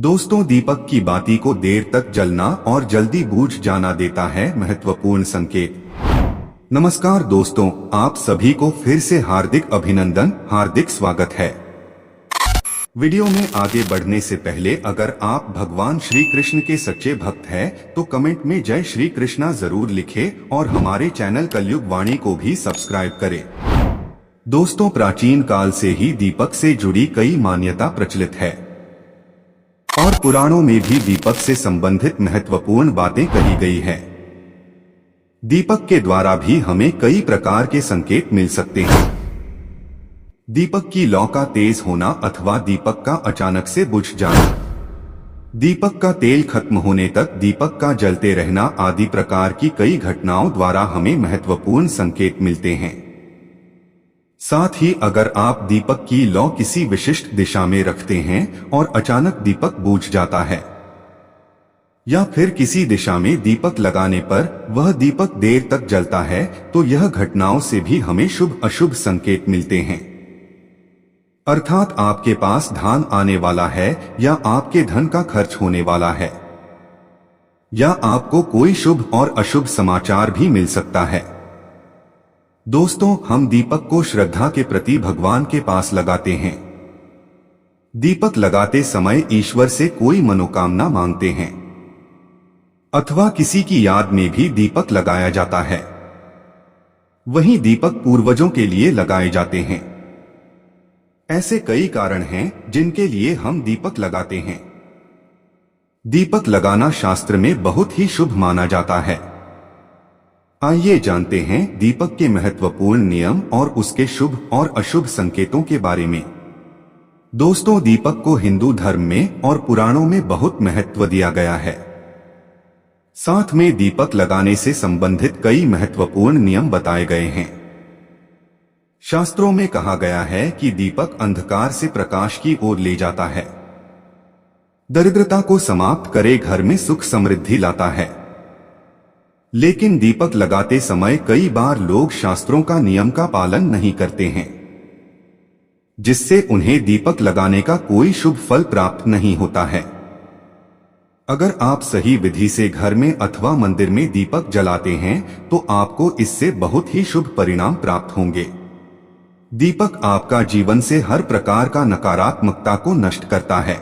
दोस्तों, दीपक की बाती को देर तक जलना और जल्दी बुझ जाना देता है महत्वपूर्ण संकेत। नमस्कार दोस्तों, आप सभी को फिर से हार्दिक अभिनंदन, हार्दिक स्वागत है। वीडियो में आगे बढ़ने से पहले अगर आप भगवान श्री कृष्ण के सच्चे भक्त हैं तो कमेंट में जय श्री कृष्णा जरूर लिखें और हमारे चैनल कलयुग वाणी को भी सब्सक्राइब करें। दोस्तों, प्राचीन काल से ही दीपक से जुड़ी कई मान्यता प्रचलित है और पुराणों में भी दीपक से संबंधित महत्वपूर्ण बातें कही गई हैं। दीपक के द्वारा भी हमें कई प्रकार के संकेत मिल सकते हैं। दीपक की लौ का तेज होना अथवा दीपक का अचानक से बुझ जाना, दीपक का तेल खत्म होने तक दीपक का जलते रहना आदि प्रकार की कई घटनाओं द्वारा हमें महत्वपूर्ण संकेत मिलते हैं। साथ ही अगर आप दीपक की लौ किसी विशिष्ट दिशा में रखते हैं और अचानक दीपक बुझ जाता है या फिर किसी दिशा में दीपक लगाने पर वह दीपक देर तक जलता है तो यह घटनाओं से भी हमें शुभ अशुभ संकेत मिलते हैं। अर्थात आपके पास धन आने वाला है या आपके धन का खर्च होने वाला है या आपको कोई शुभ और अशुभ समाचार भी मिल सकता है। दोस्तों, हम दीपक को श्रद्धा के प्रति भगवान के पास लगाते हैं। दीपक लगाते समय ईश्वर से कोई मनोकामना मांगते हैं अथवा किसी की याद में भी दीपक लगाया जाता है। वहीं दीपक पूर्वजों के लिए लगाए जाते हैं। ऐसे कई कारण हैं जिनके लिए हम दीपक लगाते हैं। दीपक लगाना शास्त्र में बहुत ही शुभ माना जाता है। आइए जानते हैं दीपक के महत्वपूर्ण नियम और उसके शुभ और अशुभ संकेतों के बारे में। दोस्तों, दीपक को हिंदू धर्म में और पुराणों में बहुत महत्व दिया गया है। साथ में दीपक लगाने से संबंधित कई महत्वपूर्ण नियम बताए गए हैं। शास्त्रों में कहा गया है कि दीपक अंधकार से प्रकाश की ओर ले जाता है, दरिद्रता को समाप्त करे, घर में सुख समृद्धि लाता है। लेकिन दीपक लगाते समय कई बार लोग शास्त्रों का नियम का पालन नहीं करते हैं, जिससे उन्हें दीपक लगाने का कोई शुभ फल प्राप्त नहीं होता है। अगर आप सही विधि से घर में अथवा मंदिर में दीपक जलाते हैं तो आपको इससे बहुत ही शुभ परिणाम प्राप्त होंगे। दीपक आपका जीवन से हर प्रकार का नकारात्मकता को नष्ट करता है,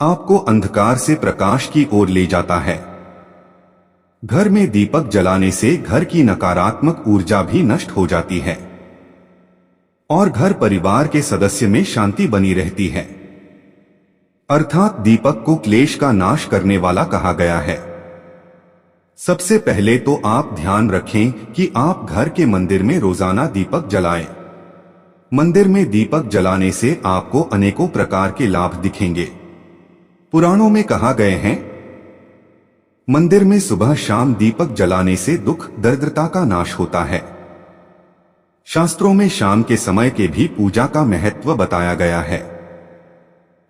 आपको अंधकार से प्रकाश की ओर ले जाता है। घर में दीपक जलाने से घर की नकारात्मक ऊर्जा भी नष्ट हो जाती है और घर परिवार के सदस्य में शांति बनी रहती है। अर्थात दीपक को क्लेश का नाश करने वाला कहा गया है। सबसे पहले तो आप ध्यान रखें कि आप घर के मंदिर में रोजाना दीपक जलाएं। मंदिर में दीपक जलाने से आपको अनेकों प्रकार के लाभ दिखेंगे। पुराणों में कहा गए हैं, मंदिर में सुबह शाम दीपक जलाने से दुख दरिद्रता का नाश होता है। शास्त्रों में शाम के समय के भी पूजा का महत्व बताया गया है।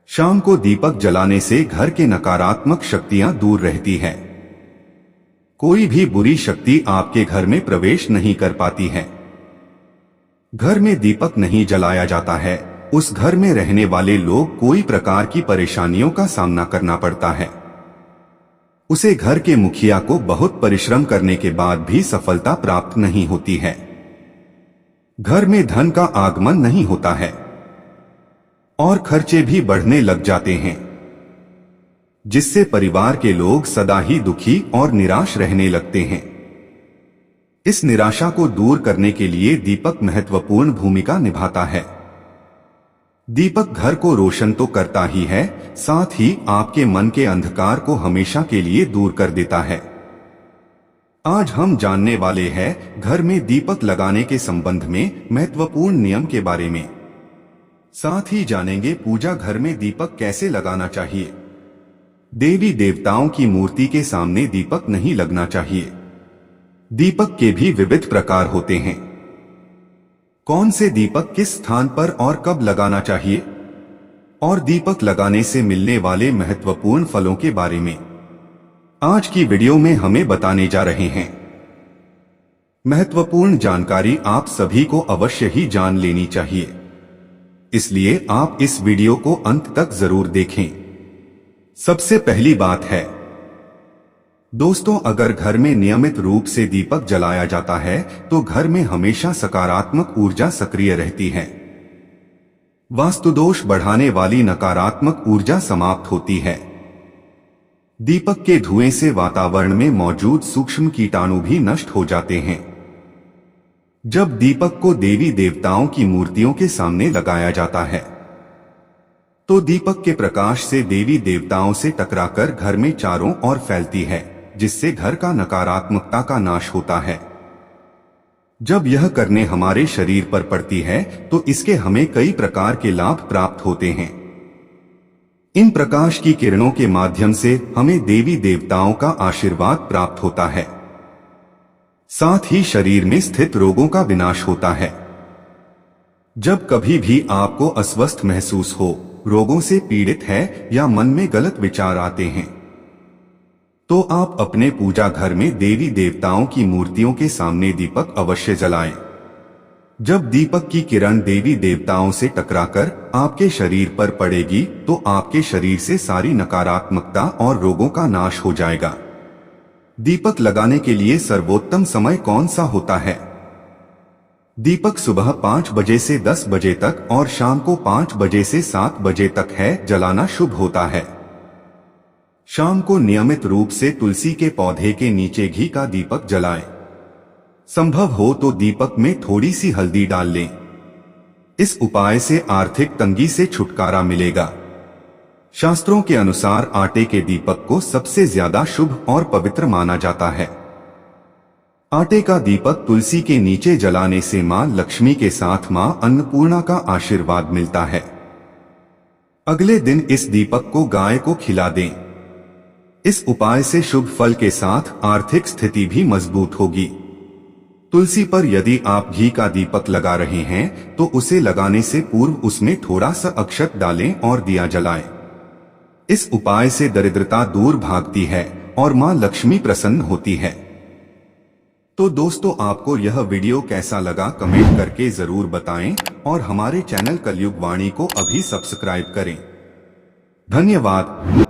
शाम को दीपक जलाने से घर के नकारात्मक शक्तियां दूर रहती है। कोई भी बुरी शक्ति आपके घर में प्रवेश नहीं कर पाती है। घर में दीपक नहीं जलाया जाता है, उस घर में रहने वाले लोग कोई प्रकार की परेशानियों का सामना करना पड़ता है। उसे घर के मुखिया को बहुत परिश्रम करने के बाद भी सफलता प्राप्त नहीं होती है। घर में धन का आगमन नहीं होता है और खर्चे भी बढ़ने लग जाते हैं, जिससे परिवार के लोग सदा ही दुखी और निराश रहने लगते हैं। इस निराशा को दूर करने के लिए दीपक महत्वपूर्ण भूमिका निभाता है। दीपक घर को रोशन तो करता ही है, साथ ही आपके मन के अंधकार को हमेशा के लिए दूर कर देता है। आज हम जानने वाले हैं घर में दीपक लगाने के संबंध में महत्वपूर्ण नियम के बारे में। साथ ही जानेंगे पूजा घर में दीपक कैसे लगाना चाहिए। देवी देवताओं की मूर्ति के सामने दीपक नहीं लगना चाहिए। दीपक के भी विविध प्रकार होते हैं। कौन से दीपक किस स्थान पर और कब लगाना चाहिए और दीपक लगाने से मिलने वाले महत्वपूर्ण फलों के बारे में आज की वीडियो में हमें बताने जा रहे हैं। महत्वपूर्ण जानकारी आप सभी को अवश्य ही जान लेनी चाहिए, इसलिए आप इस वीडियो को अंत तक जरूर देखें। सबसे पहली बात है दोस्तों, अगर घर में नियमित रूप से दीपक जलाया जाता है तो घर में हमेशा सकारात्मक ऊर्जा सक्रिय रहती है। वास्तुदोष बढ़ाने वाली नकारात्मक ऊर्जा समाप्त होती है। दीपक के धुएं से वातावरण में मौजूद सूक्ष्म कीटाणु भी नष्ट हो जाते हैं। जब दीपक को देवी देवताओं की मूर्तियों के सामने लगाया जाता है तो दीपक के प्रकाश से देवी देवताओं से टकराकर घर में चारों ओर फैलती है, जिससे घर का नकारात्मकता का नाश होता है। जब यह करने हमारे शरीर पर पड़ती है तो इसके हमें कई प्रकार के लाभ प्राप्त होते हैं। इन प्रकाश की किरणों के माध्यम से हमें देवी देवताओं का आशीर्वाद प्राप्त होता है। साथ ही शरीर में स्थित रोगों का विनाश होता है। जब कभी भी आपको अस्वस्थ महसूस हो, रोगों से पीड़ित है या मन में गलत विचार आते हैं तो आप अपने पूजा घर में देवी देवताओं की मूर्तियों के सामने दीपक अवश्य जलाएं। जब दीपक की किरण देवी देवताओं से टकराकर आपके शरीर पर पड़ेगी तो आपके शरीर से सारी नकारात्मकता और रोगों का नाश हो जाएगा। दीपक लगाने के लिए सर्वोत्तम समय कौन सा होता है? दीपक सुबह 5 बजे से 10 बजे तक और शाम को 5 बजे से 7 बजे तक है जलाना शुभ होता है। शाम को नियमित रूप से तुलसी के पौधे के नीचे घी का दीपक जलाएं। संभव हो तो दीपक में थोड़ी सी हल्दी डाल लें। इस उपाय से आर्थिक तंगी से छुटकारा मिलेगा। शास्त्रों के अनुसार आटे के दीपक को सबसे ज्यादा शुभ और पवित्र माना जाता है। आटे का दीपक तुलसी के नीचे जलाने से मां लक्ष्मी के साथ मां अन्नपूर्णा का आशीर्वाद मिलता है। अगले दिन इस दीपक को गाय को खिला दें। इस उपाय से शुभ फल के साथ आर्थिक स्थिति भी मजबूत होगी। तुलसी पर यदि आप घी का दीपक लगा रहे हैं तो उसे लगाने से पूर्व उसमें थोड़ा सा अक्षत डालें और दिया जलाएं। इस उपाय से दरिद्रता दूर भागती है और मां लक्ष्मी प्रसन्न होती है। तो दोस्तों, आपको यह वीडियो कैसा लगा कमेंट करके जरूर बताएं और हमारे चैनल कलयुग वाणी को अभी सब्सक्राइब करें। धन्यवाद।